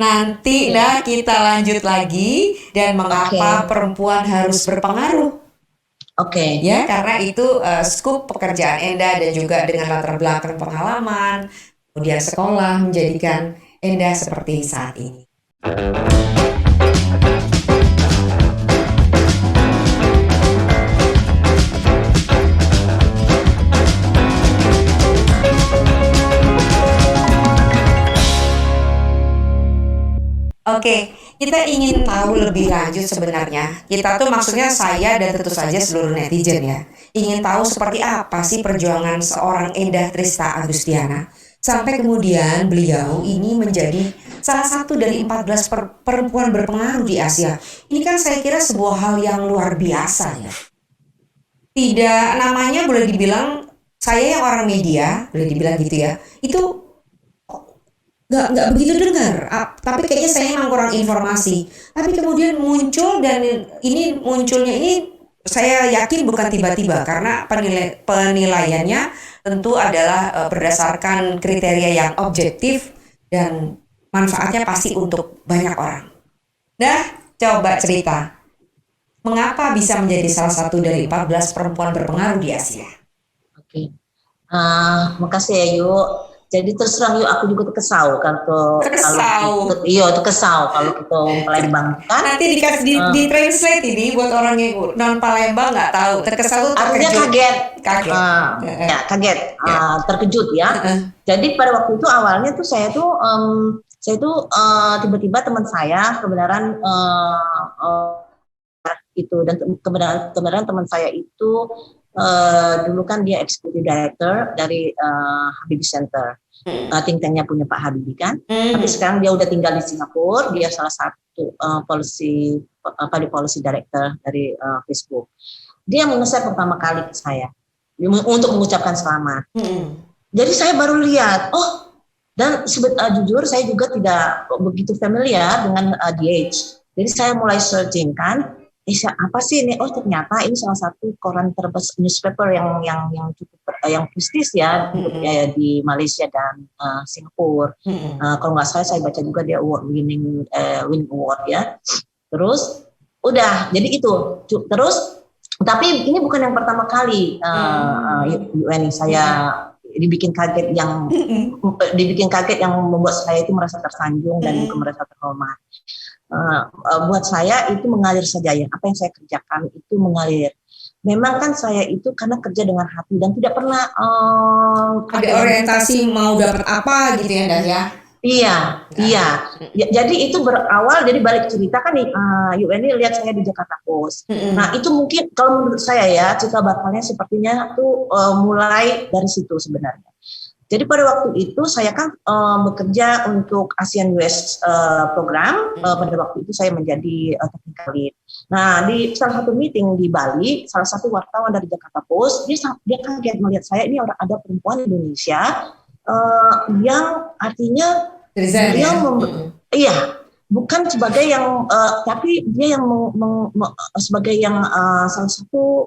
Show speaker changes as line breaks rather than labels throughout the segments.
Nanti kita lanjut lagi dan mengapa perempuan harus berpengaruh. Ya, karena itu skup pekerjaan Endah dan juga dengan latar belakang pengalaman, kemudian sekolah menjadikan Endah seperti saat ini. Oke, kita ingin tahu lebih lanjut sebenarnya. Kita tuh maksudnya saya dan tentu saja seluruh netizen ya. Ingin tahu seperti apa sih perjuangan seorang Endah Trista Agustiana sampai kemudian beliau ini menjadi salah satu dari 14 perempuan berpengaruh di Asia. Ini kan saya kira sebuah hal yang luar biasa ya. Tidak, namanya boleh dibilang saya yang orang media, boleh dibilang gitu ya. Itu nggak begitu dengar, tapi kayaknya saya memang kurang informasi. Tapi kemudian muncul dan ini munculnya ini saya yakin bukan tiba-tiba karena penilaiannya tentu adalah berdasarkan kriteria yang objektif dan manfaatnya pasti untuk banyak orang. Nah, coba cerita, mengapa bisa menjadi salah satu dari 14 perempuan berpengaruh di Asia?
Makasih ya Yuk. Jadi terus terang Yuk, aku juga kesal kalau kesal kalau kita Palembang kan.
Nanti dikasih di translate ini buat orang yang non Palembang nggak tahu. Terkesal
artinya kaget, terkejut ya. Jadi pada waktu itu awalnya tuh saya tuh tiba-tiba teman saya kebenaran itu dan kebenaran teman saya itu dulu kan dia executive director dari Habibie Center, think tanknya punya Pak Habibie kan. Tapi sekarang dia udah tinggal di Singapura, dia salah satu policy director dari Facebook. Dia mengeser pertama kali ke saya untuk mengucapkan selamat. Jadi saya baru lihat, dan jujur saya juga tidak begitu familiar dengan DH. Jadi saya mulai searching kan. Apa sih ini? Ternyata ini salah satu koran terbesar newspaper yang cukup yang prestis ya di Malaysia dan Singapura. Kalau nggak salah saya baca juga dia winning award ya. Terus udah jadi itu. Terus tapi ini bukan yang pertama kali UN saya dibikin kaget yang membuat saya itu merasa tersanjung dan juga merasa terhormat. Buat saya itu mengalir saja ya, apa yang saya kerjakan itu mengalir. Memang kan saya itu karena kerja dengan hati dan tidak pernah
ada orientasi mau dapat apa gitu ya Dah ya.
Iya. Jadi itu berawal dari balik cerita kan UN ini lihat saya di Jakarta Post. Nah itu mungkin kalau menurut saya ya cikal bakalnya sepertinya tuh mulai dari situ sebenarnya. Jadi pada waktu itu saya kan bekerja untuk ASEAN US program. Pada waktu itu saya menjadi technical lead. Nah di salah satu meeting di Bali, salah satu wartawan dari Jakarta Post dia kaget melihat saya ini ada perempuan Indonesia yang artinya bukan sebagai yang tapi dia yang sebagai yang salah satu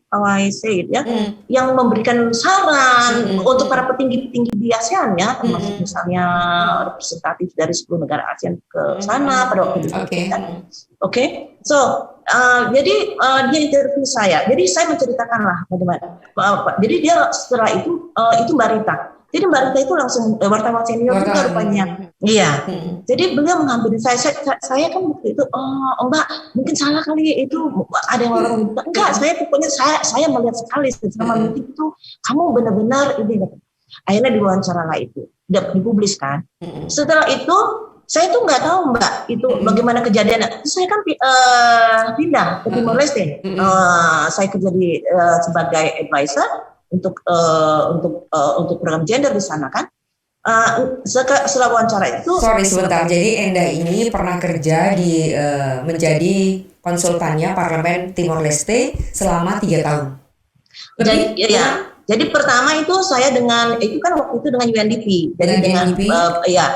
how I say it ya, yang memberikan saran untuk para petinggi-petinggi di ASEAN ya, termasuk misalnya representatif dari 10 negara ASEAN ke sana pada waktu itu. Jadi dia interview saya. Jadi saya menceritakanlah bagaimana. Jadi dia setelah itu Mbak Rita. Jadi Mbak Rita itu langsung wartawan senior juga rupanya. Iya. Jadi beliau menghampiri saya kan waktu itu, Mbak, mungkin salah kali itu ada yang orang bilang. Enggak, saya melihat sekali selama meeting itu kamu benar-benar ini. Akhirnya diwawancara lah itu, dipublis kan. Setelah itu saya tuh nggak tahu Mbak itu bagaimana kejadiannya. Saya kan pindah ke Timor Leste. Saya kerja sebagai advisor untuk program gender di sana kan. Setelah wawancara itu.
Sorry sebentar. Jadi Endah ini pernah kerja menjadi konsultannya Parlemen Timor Leste selama 3 tahun.
Jadi ya Jadi pertama itu saya itu kan waktu itu dengan UNDP, jadi dengan
UNDP?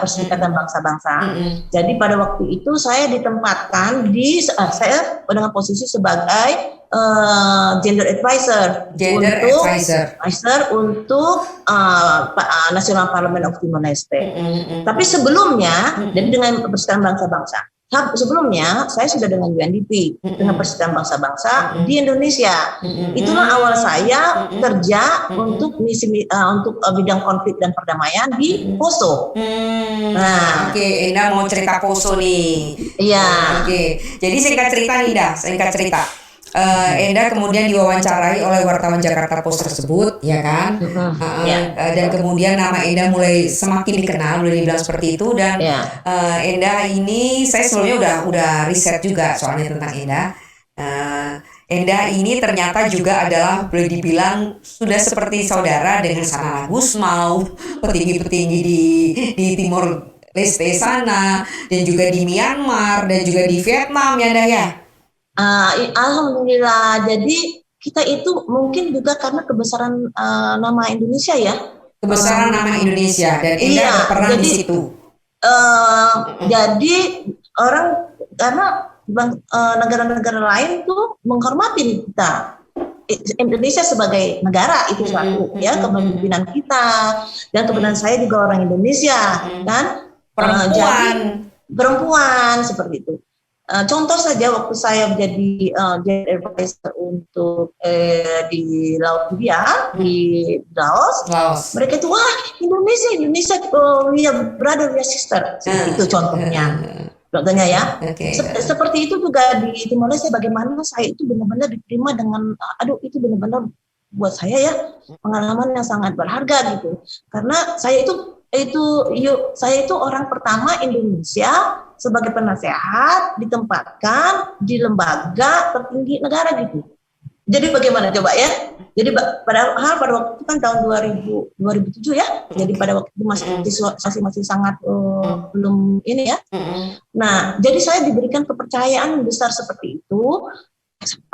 Perserikatan Bangsa-Bangsa. Jadi pada waktu itu saya ditempatkan saya dengan posisi sebagai gender advisor untuk National Parliament of Timor Leste. Tapi sebelumnya, jadi dengan Persatuan Bangsa-Bangsa. Sebelumnya saya sudah dengan UNDP, dengan Persatuan Bangsa-Bangsa di Indonesia. Itulah awal saya kerja untuk bidang konflik dan perdamaian di Poso.
Oke, Enda mau cerita Poso nih.
Iya.
Oke, jadi singkat cerita. Enda kemudian diwawancarai oleh wartawan Jakarta Post tersebut, ya kan? Dan kemudian nama Enda mulai semakin dikenal, boleh dibilang seperti itu. Dan Enda ini, saya sebelumnya udah riset juga soalnya tentang Enda. Enda ini ternyata juga adalah, boleh dibilang sudah seperti saudara dengan Sanana Gusmao, petinggi-petinggi di Timor Leste sana, dan juga di Myanmar, dan juga di Vietnam, ya Enda ya?
Alhamdulillah. Jadi kita itu mungkin juga karena kebesaran nama Indonesia ya.
Kebesaran nama Indonesia, dan Enda pernah di situ.
Jadi orang karena negara-negara lain tuh menghormati kita. Indonesia sebagai negara itu suatu ya kepemimpinan kita, dan kebetulan saya juga orang Indonesia kan, perempuan seperti itu. Contoh saja waktu saya menjadi gender advisor untuk di Laut India di Laos, mereka itu wah Indonesia we are brother we are sister, itu contohnya ya. Seperti itu juga di Timor Leste, bagaimana saya itu benar-benar diterima dengan itu benar-benar buat saya ya pengalaman yang sangat berharga gitu, karena saya itu orang pertama Indonesia sebagai penasehat ditempatkan di lembaga tertinggi negara gitu. Jadi bagaimana coba ya? Jadi pada waktu itu kan tahun 2007 ya. Jadi pada waktu itu masih sangat belum ini ya. Nah, jadi saya diberikan kepercayaan besar seperti itu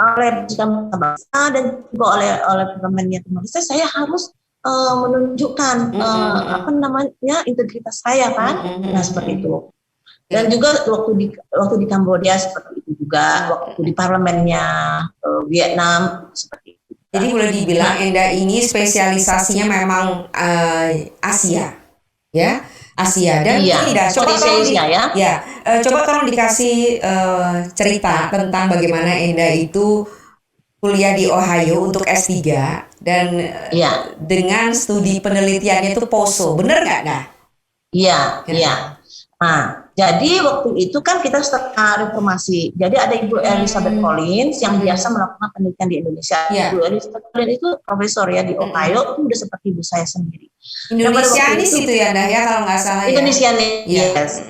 oleh bangsa dan juga oleh Parlemennya Timor Leste. Saya harus menunjukkan integritas saya kan. Nah, seperti itu. Dan juga waktu di Kamboja seperti itu juga, waktu di parlemennya Vietnam seperti itu.
Jadi boleh dibilang Enda ini spesialisasinya memang Asia, ya, Asia. Dan ini coba tolong dikasih cerita tentang bagaimana Enda itu kuliah di Ohio untuk S3 dan dengan studi penelitiannya itu Poso, bener nggak dah?
Iya. Nah, jadi waktu itu kan kita setelah reformasi. Jadi ada Ibu Elizabeth Collins yang biasa melakukan penelitian di Indonesia. Ibu Elizabeth Collins itu profesor ya di Ohio, itu udah seperti ibu saya sendiri.
Indonesianis itu ya, Dah ya kalau nggak salah.
Indonesianis, yes.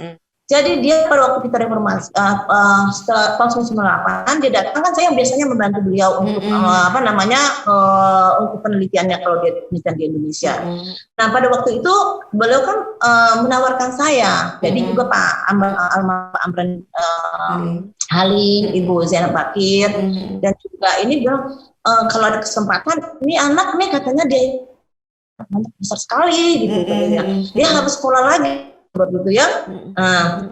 Jadi dia pada waktu kita reformasi setelah tahun 1998 dia datang, kan saya yang biasanya membantu beliau untuk untuk penelitiannya kalau dia penelitian di Indonesia. Nah pada waktu itu beliau kan menawarkan saya, jadi juga Pak Amran Halim, Ibu Zainab Bakir, dan juga ini bilang kalau ada kesempatan, ini anak nih katanya dia besar sekali gitu, dia harus sekolah lagi. Begitu ya.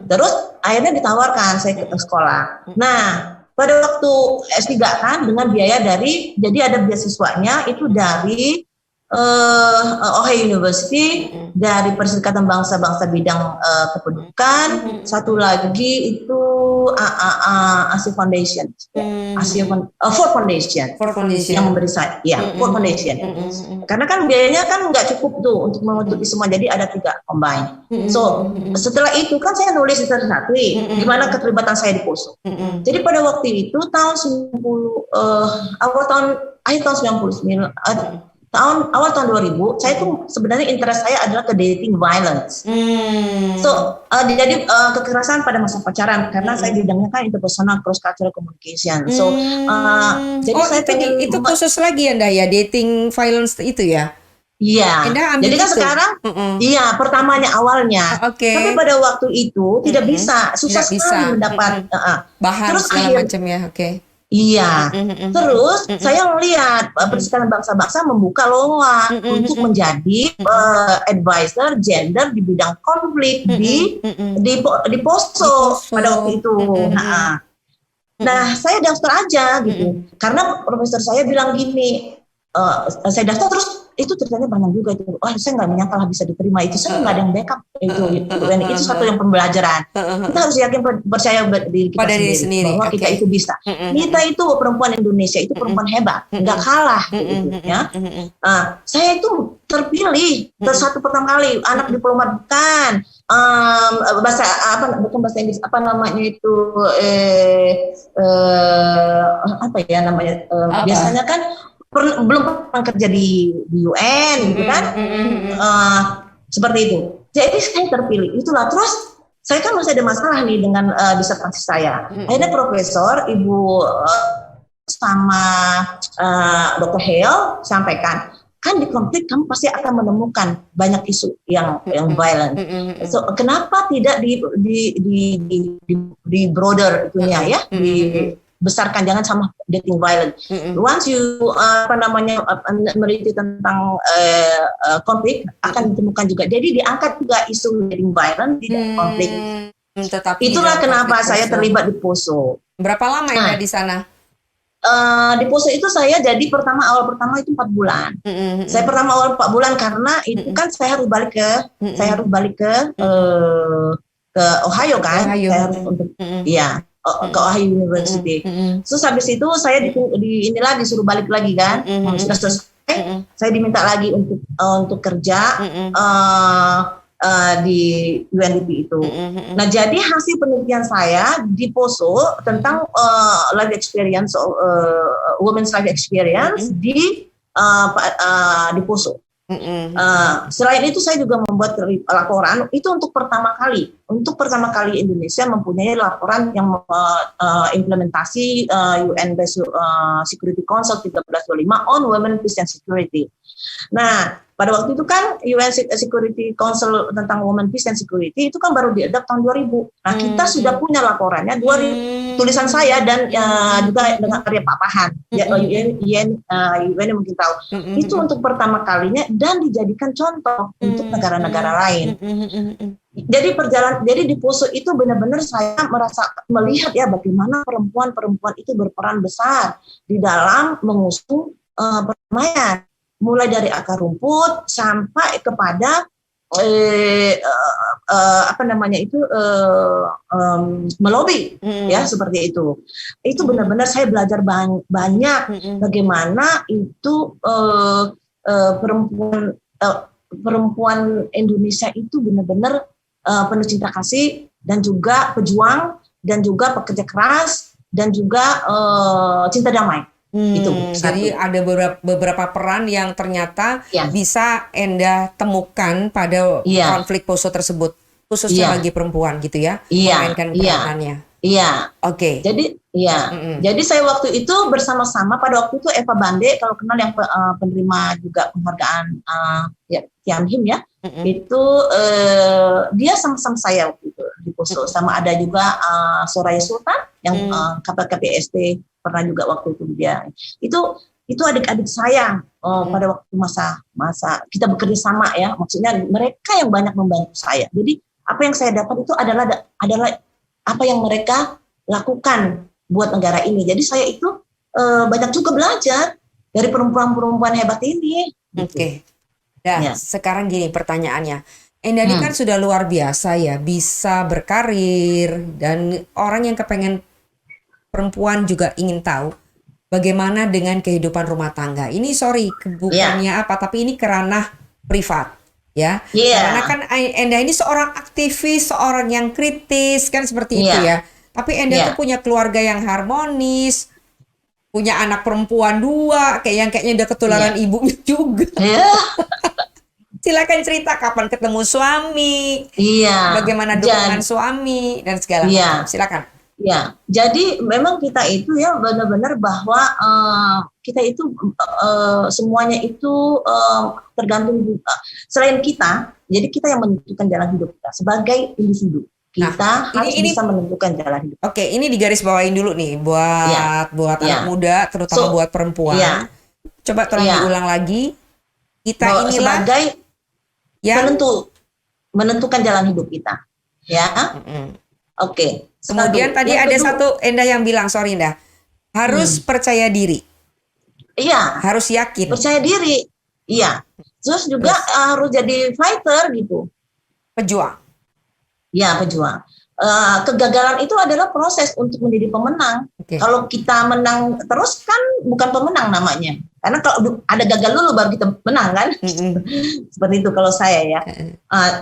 Terus akhirnya ditawarkan saya ke sekolah. Nah, pada waktu S3 kan dengan biaya jadi ada beasiswanya itu dari Ohio University, dari Perserikatan Bangsa-Bangsa bidang kependudukan, satu lagi itu Asia Foundation, Ford Foundation yang memberi saya, Ford Foundation. Karena kan biayanya kan nggak cukup tuh untuk menutupi semua, jadi ada 3 combine. So setelah itu kan saya nulis satu-satu, gimana keterlibatan saya di Poso. Jadi pada waktu itu akhir tahun 99. Awal tahun 2000, saya tuh sebenarnya interest saya adalah ke dating violence. So, jadi kekerasan pada masa pacaran, karena saya bidangnya kan interpersonal cross cultural communication. So, jadi saya
itu khusus lagi ya, Nda ya, dating violence itu ya?
Iya. Jadi kan sekarang, pertamanya awalnya. Tapi pada waktu itu tidak bisa, susah sekali mendapat
bahan
terus
segala macam ya.
Iya. Terus
Mm-mm.
saya melihat
Mm-mm.
Perserikatan Bangsa-Bangsa membuka lowongan untuk
Mm-mm.
menjadi advisor gender di bidang konflik
Mm-mm.
di
Mm-mm.
di
Di
Poso
Poso.
pada waktu itu.
Mm-mm.
Nah,
Mm-mm.
saya daftar aja gitu.
Mm-mm.
Karena profesor saya bilang gini, saya daftar terus itu ternyata banyak juga itu. Oh, saya nggak menyangka lah bisa diterima itu. Saya nggak ada yang backup itu satu yang pembelajaran. Kita harus yakin percaya diri kita
Pada diri
sendiri
sendiri,
bahwa kita
oke.
itu bisa. Kita itu perempuan Indonesia itu perempuan hebat, nggak kalah gitu ya. Saya itu terpilih satu pertama kali anak diplomat bukan bahasa apa bukan bahasa Inggris apa namanya itu apa ya namanya
Apa?
biasanya kan belum pernah kerja di UN gitu kan seperti itu. Jadi saya terpilih itulah terus saya kan masih ada masalah nih dengan disertasi saya. Akhirnya profesor ibu sama Dr. Hale sampaikan kan di konflik kamu pasti akan menemukan banyak isu yang violent. So kenapa tidak di broader itunya ya dibesarkan jangan sama dating violent. Once you meneliti tentang konflik akan ditemukan juga. Jadi diangkat juga isu dating violent di konflik.
Tetapi
Itulah kenapa saya terlibat di Poso.
Berapa lama Indah di sana?
Di Poso itu saya jadi awal pertama itu 4 bulan. Saya pertama awal 4 bulan karena itu kan saya harus balik ke Ohio kan.
Ohio.
Saya harus untuk ke Ohio University. Terus habis itu saya disuruh balik lagi kan. Sudah selesai, saya diminta lagi untuk kerja di UNDP itu. Nah, jadi hasil penelitian saya di Poso tentang life experience, women's life experience di Poso. Selain itu saya juga membuat laporan itu untuk pertama kali Indonesia mempunyai laporan yang implementasi UN Security Council 1325 on Women, Peace and Security. Nah, pada waktu itu kan UN Security Council tentang Women, Peace and Security itu kan baru diadopt tahun 2000. Nah, kita sudah punya laporannya 2000 tulisan saya dan juga dengan karya Pak Pahan. UN mungkin tahu. Itu untuk pertama kalinya dan dijadikan contoh untuk negara-negara lain. Jadi di Poso itu benar-benar saya melihat ya bagaimana perempuan itu berperan besar di dalam mengusung perdamaian. Mulai dari akar rumput sampai kepada melobi ya seperti itu. Itu benar-benar saya belajar banyak bagaimana itu perempuan Indonesia itu benar-benar penuh cinta kasih dan juga pejuang dan juga pekerja keras dan juga cinta damai. Itu
jadi ada beberapa peran yang ternyata bisa Endah temukan pada konflik Poso tersebut, khususnya bagi perempuan gitu ya, memainkan peranannya.
Iya.
Oke.
Jadi jadi saya waktu itu bersama-sama pada waktu itu Eva Bande kalau kenal yang penerima juga penghargaan Tianhim ya, itu dia sama-sama saya waktu itu di Poso, sama ada juga Soraya Sultan yang KPST pernah juga waktu itu dia. Itu adik-adik saya pada waktu masa kita bekerja sama ya, maksudnya mereka yang banyak membantu saya. Jadi apa yang saya dapat itu adalah apa yang mereka lakukan buat negara ini. Jadi saya itu banyak juga belajar dari perempuan-perempuan hebat ini.
Oke. Nah, sekarang gini pertanyaannya. Endah ini kan sudah luar biasa ya, bisa berkarir dan orang yang kepengen perempuan juga ingin tahu bagaimana dengan kehidupan rumah tangga. Ini bukannya apa, tapi ini kerana privat. Ya, karena kan Endah ini seorang aktivis, seorang yang kritis kan seperti itu ya. Tapi Endah tuh punya keluarga yang harmonis, punya anak perempuan 2, kayaknya udah ketularan ibunya juga. Silakan cerita kapan ketemu suami, bagaimana dukungan suami dan segala macam. Silakan.
Ya, jadi memang kita itu ya benar-benar bahwa kita itu semuanya itu tergantung selain kita, jadi kita yang menentukan jalan hidup kita sebagai individu. Kita harus
ini
bisa menentukan jalan hidup.
Oke, ini digarisbawahin dulu nih buat anak muda, terutama buat perempuan. Coba tolong diulang lagi. Kita inilah
sebagai
yang
menentukan jalan hidup kita, ya. Oke.
Kemudian tadi ada satu Endah yang bilang, sorry Endah, harus percaya diri.
Iya.
Harus yakin.
Percaya diri. Iya. Terus juga harus jadi fighter gitu.
Pejuang.
Ya, pejuang. Kegagalan itu adalah proses untuk menjadi pemenang. Kalau kita menang terus kan bukan pemenang namanya. Karena kalau ada gagal dulu baru kita menang kan. Seperti itu kalau saya ya.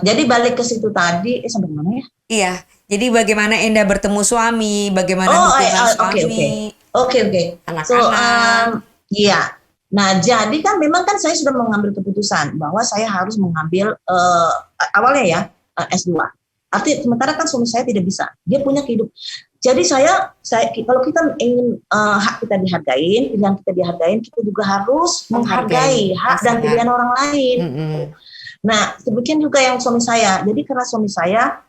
Jadi balik ke situ tadi, sampai mana ya?
Iya. Jadi bagaimana Endah bertemu suami, bagaimana dukungan suami.
Oke.
Anak-anak.
Iya. Nah, jadi kan memang kan saya sudah mengambil keputusan bahwa saya harus mengambil awalnya ya S2. Artinya sementara kan suami saya tidak bisa, dia punya kehidupan. Jadi saya kalau kita ingin hak kita dihargain, pilihan kita dihargain, kita juga harus menghargai hak dan pilihan orang lain. Nah, demikian juga yang suami saya. Jadi karena suami saya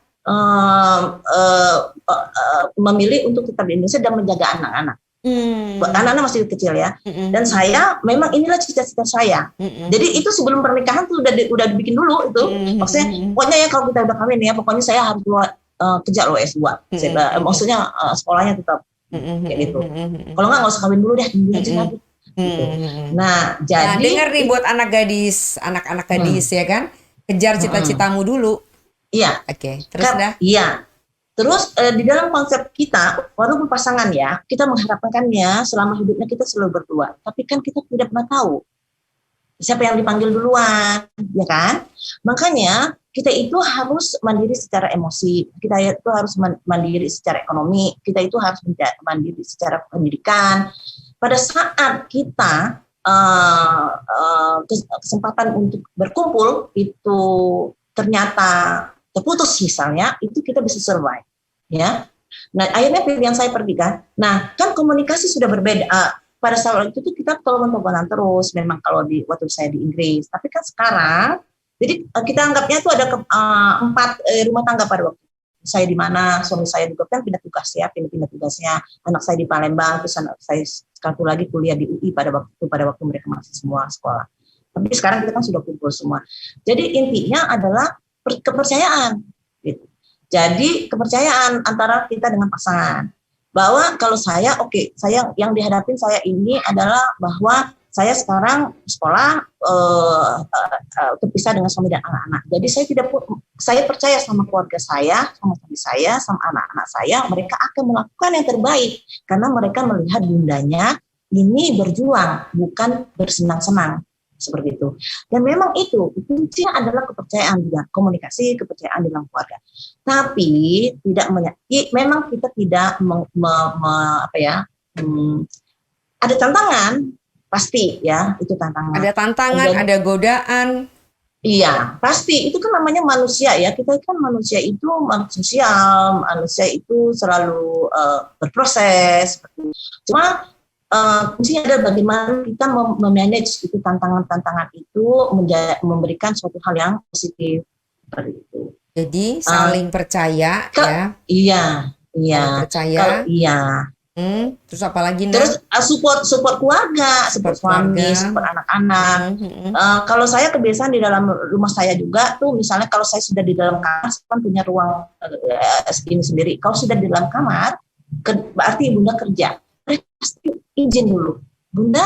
memilih untuk tetap di Indonesia dan menjaga anak-anak. Anak-anak masih kecil ya. Dan saya memang inilah cita-cita saya. Jadi itu sebelum pernikahan tuh udah dibikin dulu itu. Maksudnya pokoknya ya kalau kita udah kawin ya, pokoknya saya harus kejar lo S2. Maksudnya sekolahnya tetap kayak gitu. Kalau nggak usah kawin dulu deh, dulu aja lagi. Gitu. Nah, jadi
dengar nih buat anak-anak gadis ya kan, kejar cita-citamu dulu.
Iya.
Oke, terus dah.
Iya. Terus di dalam konsep kita, walaupun pasangan ya, kita mengharapkannya selama hidupnya kita selalu berdua. Tapi kan kita tidak pernah tahu siapa yang dipanggil duluan, ya kan? Makanya kita itu harus mandiri secara emosi, kita itu harus mandiri secara ekonomi, kita itu harus mandiri secara pendidikan. Pada saat kita kesempatan untuk berkumpul itu ternyata terputus misalnya, itu kita bisa survive, ya. Nah, akhirnya pilihan saya pergi kan. Nah, kan komunikasi sudah berbeda. Pada saat itu tuh kita telepon-teleponan terus, memang kalau waktu saya di Inggris. Tapi kan sekarang, jadi kita anggapnya tuh ada 4 rumah tangga pada waktu saya di mana, suami saya juga kan pindah tugasnya, anak saya di Palembang, terus anak saya satu lagi kuliah di UI pada waktu mereka masih semua sekolah. Tapi sekarang kita kan sudah kumpul semua. Jadi intinya adalah kepercayaan gitu. Jadi kepercayaan antara kita dengan pasangan bahwa kalau saya saya yang dihadapin saya ini adalah bahwa saya sekarang sekolah terpisah dengan suami dan anak-anak. Jadi saya percaya sama keluarga saya, sama suami saya, sama anak-anak saya, mereka akan melakukan yang terbaik karena mereka melihat bundanya ini berjuang bukan bersenang-senang. Seperti itu. Dan memang itu kuncinya adalah kepercayaan juga, komunikasi, kepercayaan dalam keluarga. Tapi memang kita tidak ada tantangan pasti ya, itu tantangan.
Ada tantangan, ada godaan.
Iya, pasti itu kan namanya manusia ya. Kita kan manusia itu sosial, manusia itu selalu berproses. Cuma kuncinya adalah bagaimana kita memanage itu tantangan-tantangan itu memberikan suatu hal yang positif seperti itu.
Jadi saling percaya ya.
Iya.
Saling percaya.
Iya.
Terus apa lagi?
Terus support keluarga, support suami, support anak-anak. Kalau saya kebiasaan di dalam rumah saya juga tuh, misalnya kalau saya sudah di dalam kamar, saya kan punya ruang ini sendiri. Kalau sudah di dalam kamar, berarti Bunda kerja. Pasti izin dulu, Bunda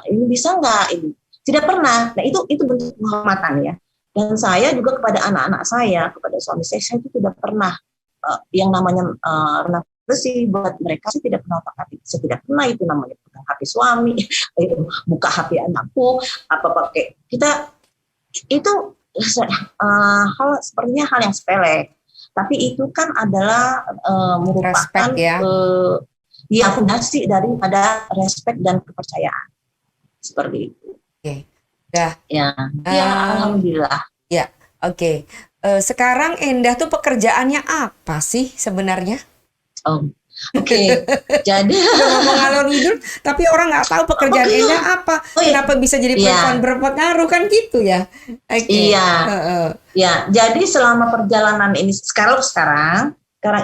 ini bisa nggak ini? Tidak pernah. Nah itu bentuk penghormatan ya. Dan saya juga kepada anak-anak saya, kepada suami saya itu tidak pernah yang namanya renang bersih buat mereka. Saya tidak pernah otak hati. Saya tidak pernah itu namanya pegang HP suami, buka HP anakku, apa pakai kita itu hal sepertinya hal yang sepele. Tapi itu kan adalah merupakan fondasi daripada respect dan kepercayaan seperti itu.
Oke, dah.
Ya, alhamdulillah.
Ya, oke. Sekarang Endah tuh pekerjaannya apa sih sebenarnya?
Oke, jadi
Udah ngomong ngalor ngidul, tapi orang nggak tahu pekerjaan
Oke.
Endah apa.
Oh iya,
Kenapa bisa jadi perempuan
iya,
berpengaruh kan gitu ya? Oke.
iya,
Heeh.
ya. Jadi selama perjalanan ini sekarang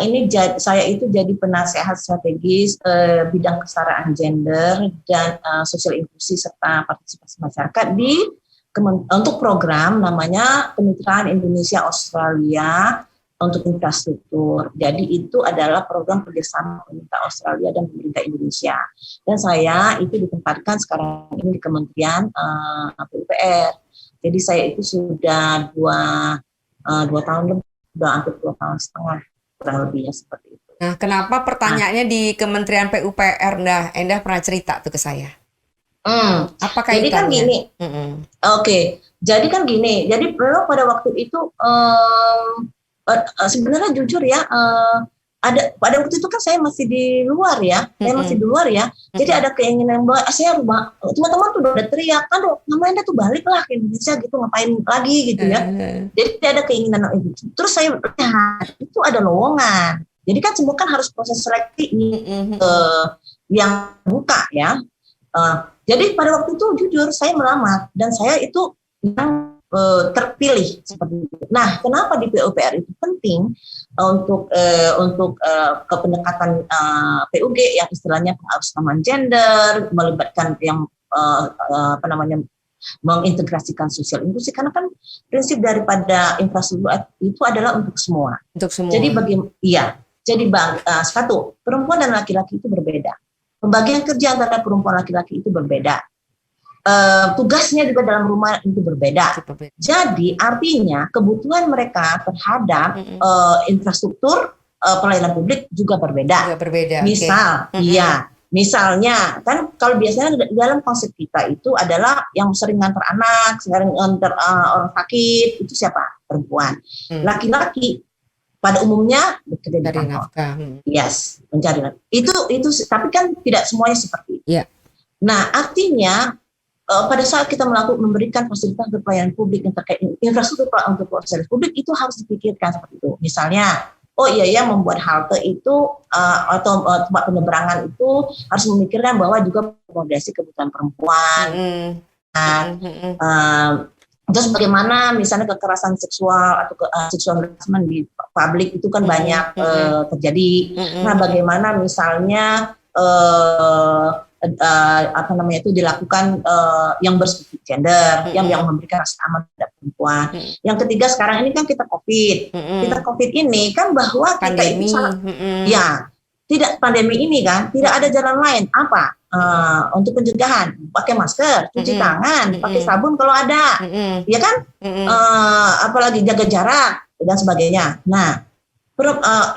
ini saya itu jadi penasehat strategis bidang kesetaraan gender dan sosial inklusi serta partisipasi masyarakat untuk program namanya Kemitraan Indonesia Australia untuk infrastruktur. Jadi itu adalah program kerjasama pemerintah Australia dan pemerintah Indonesia. Dan saya itu ditempatkan sekarang ini di Kementerian PUPR. Jadi saya itu sudah dua tahun lebih, sudah hampir 2 tahun setengah kurang lebihnya seperti itu.
Nah, kenapa pertanyaannya di Kementerian PUPR, Endah pernah cerita tuh ke saya. Apa
Jadi kan
kaitannya?
gini, oke. Jadi kan gini, jadi memang pada waktu itu sebenarnya jujur ya, pada waktu itu kan saya masih di luar ya, Jadi ada keinginan bahwa teman-teman tuh udah teriak kan, namanya tuh balik lah ke Indonesia gitu, ngapain lagi gitu ya. Jadi ada keinginan itu. Terus saya lihat itu ada lowongan. Jadi kan semua kan harus proses seleksi yang buka ya. Jadi pada waktu itu jujur saya melamar dan saya itu yang terpilih seperti itu. Nah, kenapa di PUPR itu penting untuk kependekatan PUG yang istilahnya pengawasan gender, melibatkan yang mengintegrasikan sosial inklusi, karena kan prinsip daripada infrastruktur itu adalah untuk semua.
Untuk semua.
Jadi satu, perempuan dan laki-laki itu berbeda. Pembagian kerja antara perempuan laki-laki itu berbeda. Tugasnya juga dalam rumah itu berbeda. Jadi artinya kebutuhan mereka terhadap infrastruktur pelayanan publik juga berbeda. Misal, misalnya kan kalau biasanya dalam konsep kita itu adalah yang sering ngantar anak, sering ngantar orang sakit itu siapa? Perempuan. Laki-laki pada umumnya bekerja di kantor. Yes, mencari nafkah. Itu tapi kan tidak semuanya seperti itu.
Yeah.
Nah, artinya pada saat kita memberikan fasilitas untuk pelayanan publik yang terkait infrastruktur untuk fasilitas publik itu harus dipikirkan seperti itu. Misalnya, membuat halte itu atau tempat penyeberangan itu harus memikirkan bahwa juga akomodasi kebutuhan perempuan. Terus bagaimana misalnya kekerasan seksual atau seksual harassment di publik itu kan banyak terjadi. Nah, bagaimana misalnya itu dilakukan yang berspesifik gender, yang memberikan rasa aman terhadap perempuan. Yang ketiga sekarang ini kan kita COVID ini kan bahwa
pandemi.
Kita itu tidak pandemi ini kan tidak ada jalan lain apa untuk pencegahan, pakai masker, cuci tangan, pakai sabun kalau ada, ya kan, apalagi jaga jarak dan sebagainya. Nah,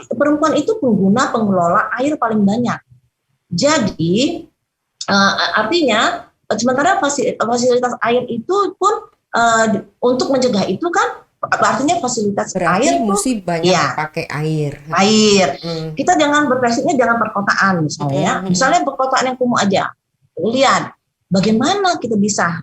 perempuan itu pengelola air paling banyak. Jadi artinya sementara fasilitas air itu pun untuk mencegah itu kan artinya fasilitas
berarti
air
mesti banyak pakai air.
Kita jangan berprinsipnya jangan perkotaan misalnya. Misalnya perkotaan yang kumuh aja. Lihat bagaimana kita bisa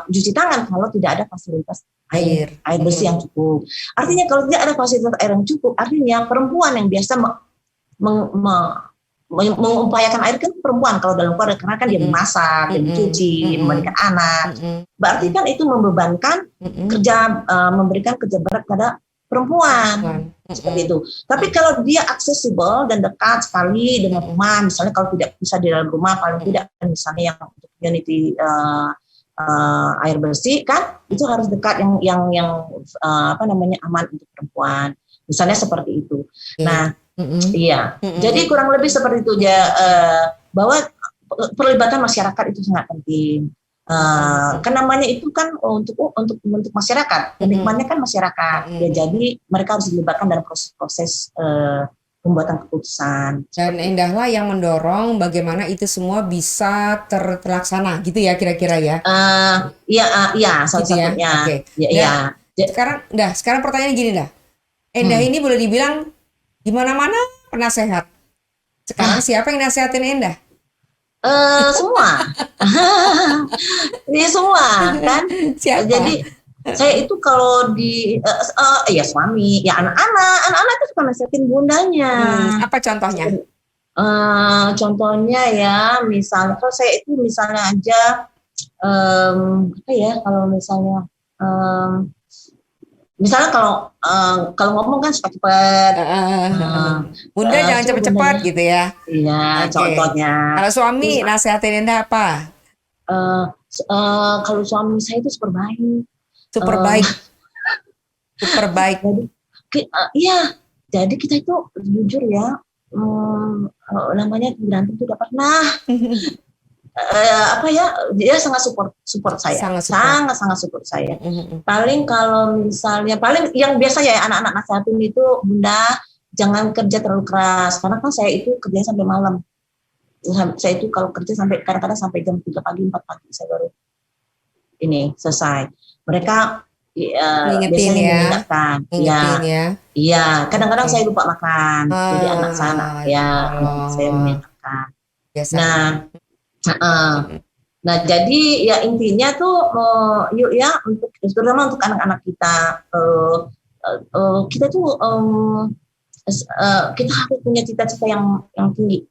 cuci tangan kalau tidak ada fasilitas air bersih yang cukup. Artinya kalau tidak ada fasilitas air yang cukup, artinya perempuan yang biasa mengupayakan air kan perempuan kalau dalam keluarga, karena kan dia memasak, dia mencuci, memandikan anak. Berarti kan itu membebankan memberikan kerja berat pada perempuan. Seperti itu. Tapi kalau dia aksesibel dan dekat sekali dengan rumah, misalnya kalau tidak bisa di dalam rumah, paling tidak misalnya yang untuk community air bersih kan itu harus dekat yang aman untuk perempuan. Misalnya seperti itu. Nah, jadi kurang lebih seperti itu ya, bahwa perlibatan masyarakat itu sangat penting. Kan namanya itu kan untuk masyarakat, penikmatnya kan masyarakat. Ya, jadi mereka harus dilibatkan dalam proses pembuatan keputusan.
Dan Endahlah yang mendorong bagaimana itu semua bisa terlaksana gitu ya kira-kira ya.
Salah satunya.
Okay. Sekarang pertanyaan gini dah. Endah ini boleh dibilang di mana-mana penasehat. Sekarang siapa yang nasehatin Endah?
Semua. Ini semua kan.
Siapa?
Jadi Saya itu kalau di ya suami, ya anak-anak itu suka nasihatin bundanya.
Apa contohnya?
Contohnya ya, misalnya kalau saya itu misalnya aja apa ya, kalau misalnya kalau ngomong kan suka cepat.
Bunda jangan
Coba
cepet-cepet
bundanya,
gitu ya.
iya
Oke.
contohnya.
Kalau
Terus
suami nasehatin Enda apa?
kalau suami saya itu super baik.
Super
Em,
baik, super baik.
jadi iya, jadi kita itu jujur ya, namanya berantem itu tidak pernah. Apa ya, dia sangat support saya,
Sangat support.
sangat support saya. Paling kalau misalnya, paling yang biasa ya anak-anak nasihatin itu, Bunda jangan kerja terlalu keras, karena kan saya itu kerjanya sampai malam. Saya itu kalau kerja sampai kadang-kadang sampai jam 3 pagi, 4 pagi saya baru ini selesai. Mereka
Ngingetin
biasanya
ya.
mengingatkan,
Ngingetin ya.
iya. Kadang-kadang
Oke.
saya lupa makan, jadi anak sana
Ya
ya saya
Allah.
mengingatkan.
Biasa.
Nah, nah jadi ya intinya tuh yuk ya, untuk terutama untuk anak-anak kita, kita tuh kita harus punya cita-cita yang tinggi.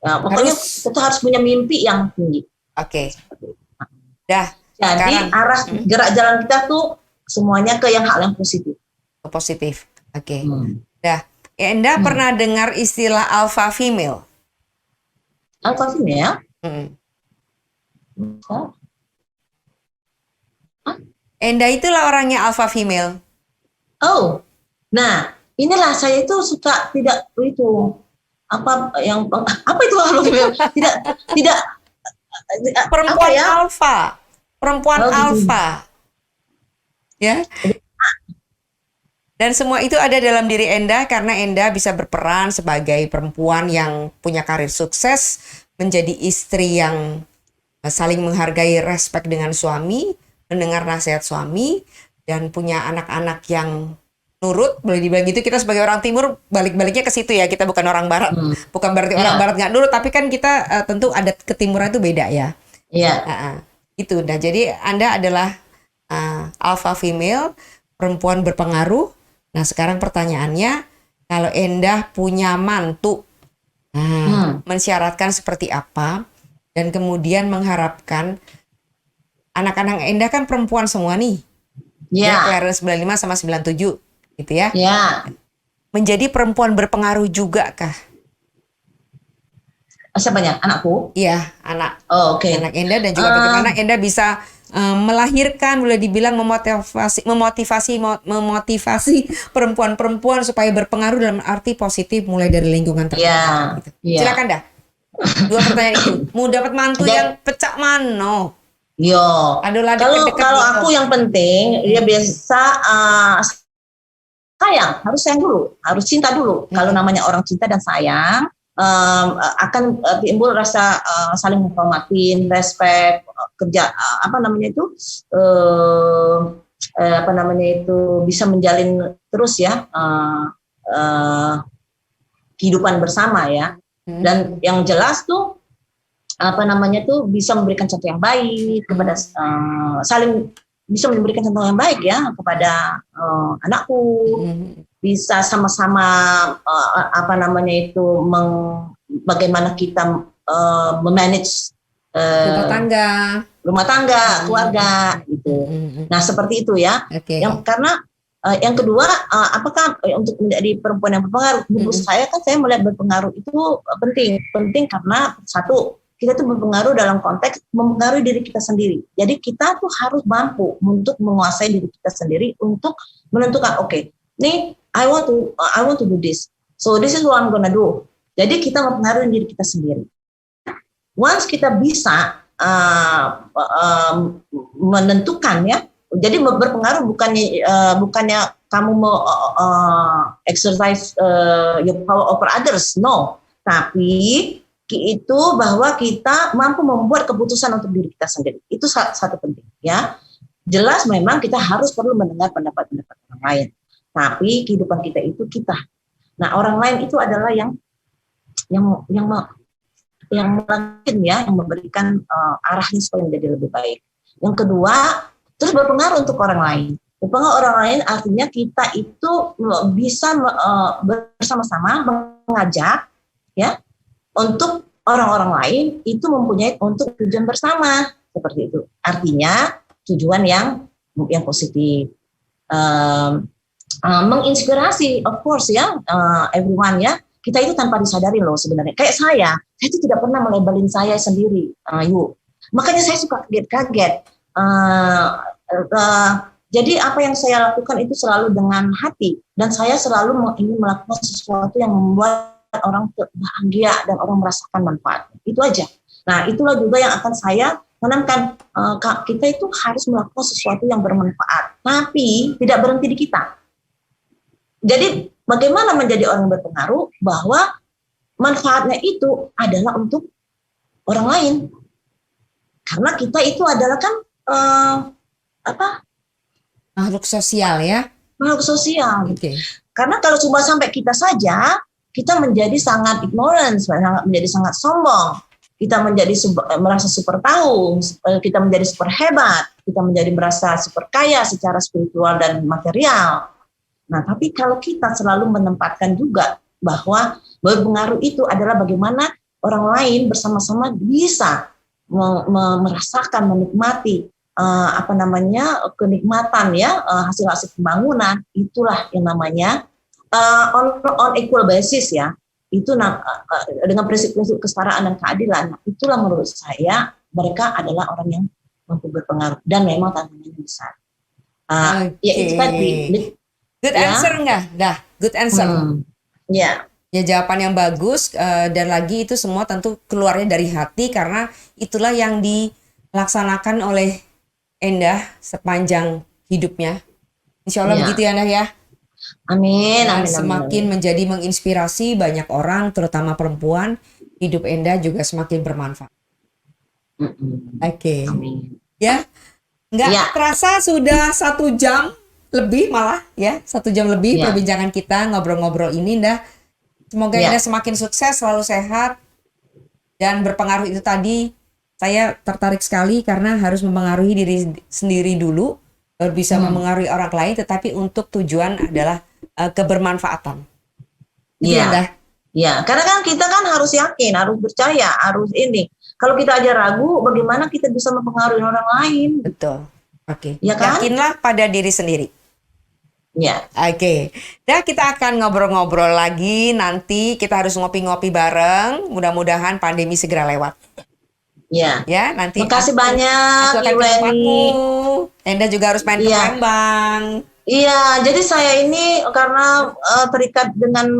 Ya, pokoknya
Harus.
kita harus punya mimpi yang tinggi.
Oke. Dah.
Jadi
Sekarang
arah gerak jalan kita tuh semuanya ke hal yang positif.
positif. Oke. Dah. Enda pernah dengar istilah alpha female?
Alpha female?
Enda itulah orangnya alpha female.
Oh, nah inilah saya itu suka tidak itu apa itu alpha female? Tidak
Perempuan
apa ya?
alpha. Perempuan
Oh, gitu.
alpha. Ya. Dan semua itu ada dalam diri Enda karena Enda bisa berperan sebagai perempuan yang punya karir sukses, menjadi istri yang saling menghargai, respect dengan suami, mendengar nasihat suami, dan punya anak-anak yang nurut. Boleh dibilang gitu, kita sebagai orang timur balik-baliknya ke situ ya, kita bukan orang barat. Bukan berarti orang barat nggak nurut, tapi kan kita tentu adat ketimuran itu beda ya.
Iya.
Itu. Nah, jadi Anda adalah alpha female, perempuan berpengaruh. Nah, sekarang pertanyaannya, kalau Enda punya mantu, mensyaratkan seperti apa, dan kemudian mengharapkan anak-anak Enda kan perempuan semua nih, ya, kelahiran 95 sama 97, gitu ya.
Ya.
Menjadi perempuan berpengaruh juga kah?
Siapanya? Anakku?
Iya, anak.
Oh, oke.
Anak Enda, dan juga bagaimana Enda bisa melahirkan, boleh dibilang memotivasi perempuan-perempuan supaya berpengaruh dalam arti positif mulai dari lingkungan terdekat.
Iya.
Gitu. Silakan dah. Dua pertanyaan itu. Mau dapat mantu yang pecah mano?
Yo. Kalau aku yang penting dia biasa sayang, harus sayang dulu, harus cinta dulu. Kalau namanya orang cinta dan sayang, akan timbul rasa saling menghormatin, respect, kerja bisa menjalin terus ya kehidupan bersama ya. Dan yang jelas tuh bisa memberikan contoh yang baik kepada saling bisa memberikan contoh yang baik ya kepada anakku, bisa sama-sama bagaimana kita memanage rumah tangga, keluarga gitu. Nah, seperti itu ya. Karena yang kedua, apakah untuk menjadi perempuan yang berpengaruh? Menurut saya kan saya melihat berpengaruh itu penting karena satu, kita tuh berpengaruh dalam konteks mempengaruhi diri kita sendiri. Jadi kita tuh harus mampu untuk menguasai diri kita sendiri untuk menentukan, oke, nih I want to do this. So this is what I'm gonna do. Jadi kita mempengaruhi diri kita sendiri. Once kita bisa menentukan ya, jadi berpengaruh bukannya kamu mau exercise your power over others, no. Tapi itu bahwa kita mampu membuat keputusan untuk diri kita sendiri. Itu satu penting ya. Jelas memang kita harus perlu mendengar pendapat-pendapat orang lain. Tapi kehidupan kita itu kita. Nah, orang lain itu adalah yang memberikan arahnya supaya menjadi lebih baik. Yang kedua, terus berpengaruh untuk orang lain. Berpengaruh orang lain artinya kita itu bisa bersama-sama mengajak ya untuk orang-orang lain itu mempunyai untuk tujuan bersama seperti itu. Artinya tujuan yang positif, menginspirasi, of course ya, everyone ya. Kita itu tanpa disadari loh sebenarnya. Kayak saya itu tidak pernah melabelin saya sendiri, Ayu. Makanya saya suka kaget-kaget. Jadi apa yang saya lakukan itu selalu dengan hati dan saya selalu ingin melakukan sesuatu yang membuat orang bahagia dan orang merasakan manfaat. Itu aja. Nah, itulah juga yang akan saya tanamkan. Kita itu harus melakukan sesuatu yang bermanfaat, tapi tidak berhenti di kita. Jadi, bagaimana menjadi orang yang berpengaruh bahwa manfaatnya itu adalah untuk orang lain. Karena kita itu adalah kan
makhluk sosial ya.
Makhluk sosial.
Oke.
Karena kalau cuma sampai kita saja, kita menjadi sangat ignorance, menjadi sangat sombong. Kita menjadi merasa super tahu, kita menjadi super hebat, kita menjadi merasa super kaya secara spiritual dan material. Nah, tapi kalau kita selalu menempatkan juga bahwa berpengaruh itu adalah bagaimana orang lain bersama-sama bisa merasakan, menikmati kenikmatan ya, hasil-hasil pembangunan, itulah yang namanya on equal basis ya. Itu dengan prinsip-prinsip kesetaraan dan keadilan. Itulah menurut saya mereka adalah orang yang mampu berpengaruh dan memang tantangannya besar. Ya itu tadi.
Good
ya.
answer enggak? Dah, good answer.
Ya.
Ya jawaban yang bagus, dan lagi itu semua tentu keluarnya dari hati karena itulah yang dilaksanakan oleh Endah sepanjang hidupnya. Insya Allah begitu ya Endah ya.
Amin.
Dan
Amin.
semakin menjadi menginspirasi banyak orang, terutama perempuan, hidup Endah juga semakin bermanfaat. Oke. Ya, nggak terasa sudah 1 jam lebih malah ya, 1 jam lebih perbincangan kita ngobrol-ngobrol ini Endah. Semoga Endah semakin sukses, selalu sehat, dan berpengaruh itu tadi. Saya tertarik sekali karena harus mempengaruhi diri sendiri dulu, baru bisa mempengaruhi orang lain, tetapi untuk tujuan adalah kebermanfaatan.
Iya. Ya, karena kan kita kan harus yakin, harus percaya, harus ini. Kalau kita aja ragu, bagaimana kita bisa mempengaruhi orang lain?
Betul. Oke.
Ya kan?
Yakinlah pada diri sendiri.
Ya.
Oke. Dan kita akan ngobrol-ngobrol lagi nanti. Kita harus ngopi-ngopi bareng. Mudah-mudahan pandemi segera lewat.
Ya.
Ya, nanti.
Makasih banyak,
aku akan ke tempatmu. Endah juga harus main ke Palembang.
Iya, jadi saya ini karena terikat dengan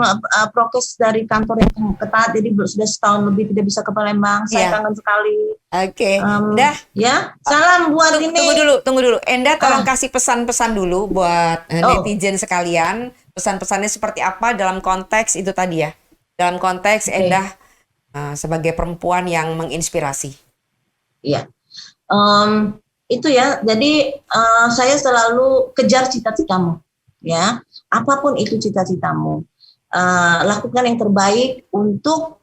prokes dari kantor yang ketat, jadi sudah setahun lebih tidak bisa ke Palembang. Saya kangen sekali.
Oke. Dah.
Ya, salam buat ini.
Tunggu dulu. Endah tolong kasih pesan-pesan dulu buat netizen sekalian. Pesan-pesannya seperti apa dalam konteks itu tadi ya? Dalam konteks Endah sebagai perempuan yang menginspirasi.
Iya. Itu ya, jadi saya selalu kejar cita-citamu, ya, apapun itu cita-citamu, lakukan yang terbaik untuk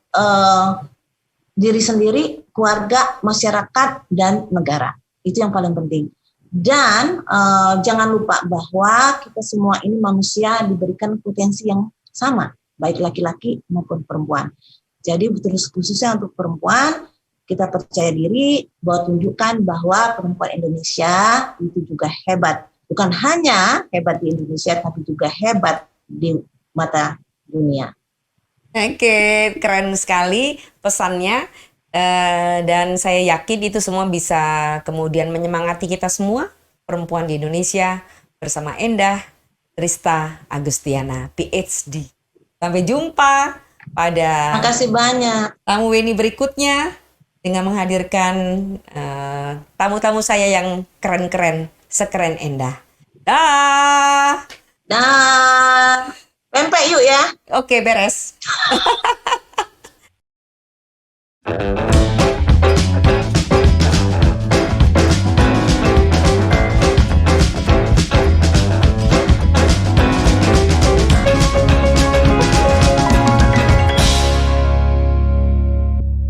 diri sendiri, keluarga, masyarakat, dan negara. Itu yang paling penting. Dan jangan lupa bahwa kita semua ini manusia diberikan potensi yang sama, baik laki-laki maupun perempuan. Jadi khususnya untuk perempuan, kita percaya diri bahwa tunjukkan bahwa perempuan Indonesia itu juga hebat. Bukan hanya hebat di Indonesia, tapi juga hebat di mata dunia.
Oke, keren sekali pesannya. Dan saya yakin itu semua bisa kemudian menyemangati kita semua, perempuan di Indonesia, bersama Endah Trista Agustiana, PhD. Sampai jumpa pada
Makasih banyak.
tamu Weni berikutnya, dengan menghadirkan tamu-tamu saya yang keren-keren, sekeren Endah. Dah.
Pempek yuk ya.
Oke, beres.